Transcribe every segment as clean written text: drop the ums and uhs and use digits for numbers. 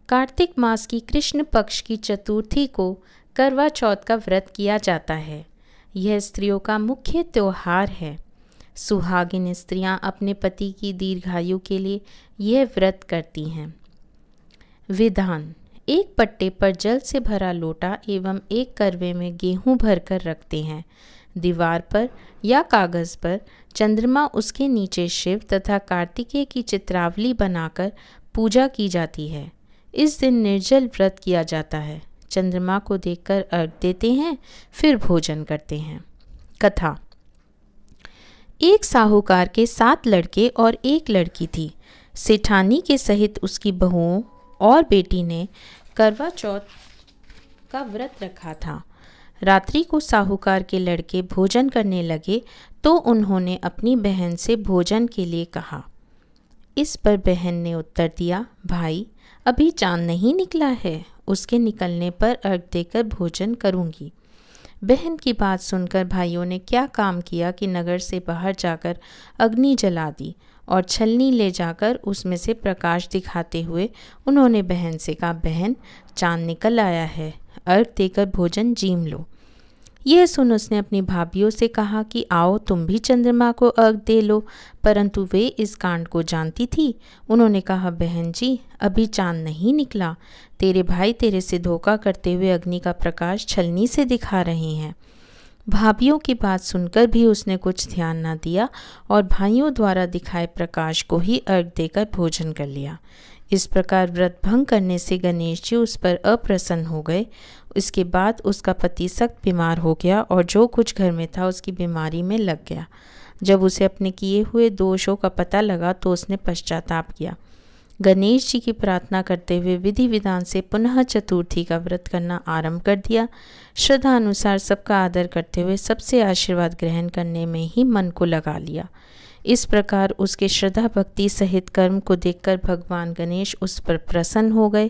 कार्तिक मास की कृष्ण पक्ष की चतुर्थी को करवा चौथ का व्रत किया जाता है। यह स्त्रियों का मुख्य त्योहार है। सुहागिन स्त्रियां अपने पति की दीर्घायु के लिए यह व्रत करती हैं। विधान: एक पट्टे पर जल से भरा लोटा एवं एक करवे में गेहूं भरकर रखते हैं। दीवार पर या कागज़ पर चंद्रमा, उसके नीचे शिव तथा कार्तिकेय की चित्रावली बनाकर पूजा की जाती है। इस दिन निर्जल व्रत किया जाता है। चंद्रमा को देखकर अर्घ्य देते हैं, फिर भोजन करते हैं। कथा: एक साहूकार के 7 लड़के और एक लड़की थी। सेठानी के सहित उसकी बहुओं और बेटी ने करवा चौथ का व्रत रखा था। रात्रि को साहूकार के लड़के भोजन करने लगे तो उन्होंने अपनी बहन से भोजन के लिए कहा। इस पर बहन ने उत्तर दिया, भाई, अभी चांद नहीं निकला है, उसके निकलने पर अर्घ्य देकर भोजन करूंगी। बहन की बात सुनकर भाइयों ने क्या काम किया कि नगर से बाहर जाकर अग्नि जला दी और छलनी ले जाकर उसमें से प्रकाश दिखाते हुए उन्होंने बहन से कहा, बहन, चांद निकल आया है, अर्घ्य देकर भोजन जीम लो। यह सुन उसने अपनी भाभियों से कहा कि आओ तुम भी चंद्रमा को अर्घ्य दे लो, परंतु वे इस कांड को जानती थी। उन्होंने कहा, बहन जी, अभी चांद नहीं निकला, तेरे भाई तेरे से धोखा करते हुए अग्नि का प्रकाश छलनी से दिखा रहे हैं। भाभियों की बात सुनकर भी उसने कुछ ध्यान न दिया और भाइयों द्वारा दिखाए प्रकाश को ही अर्घ्य देकर भोजन कर लिया। इस प्रकार व्रत भंग करने से गणेश जी उस पर अप्रसन्न हो गए। इसके बाद उसका पति सख्त बीमार हो गया और जो कुछ घर में था उसकी बीमारी में लग गया। जब उसे अपने किए हुए दोषों का पता लगा तो उसने पश्चाताप किया। गणेश जी की प्रार्थना करते हुए विधि विधान से पुनः चतुर्थी का व्रत करना आरंभ कर दिया। श्रद्धा अनुसार सबका आदर करते हुए सबसे आशीर्वाद ग्रहण करने में ही मन को लगा लिया। इस प्रकार उसके श्रद्धा भक्ति सहित कर्म को देखकर भगवान गणेश उस पर प्रसन्न हो गए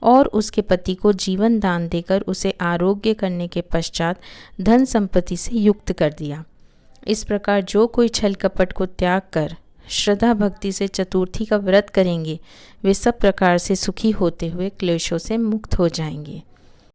और उसके पति को जीवन दान देकर उसे आरोग्य करने के पश्चात धन संपत्ति से युक्त कर दिया। इस प्रकार जो कोई छल कपट को त्याग कर श्रद्धा भक्ति से चतुर्थी का व्रत करेंगे, वे सब प्रकार से सुखी होते हुए क्लेशों से मुक्त हो जाएंगे।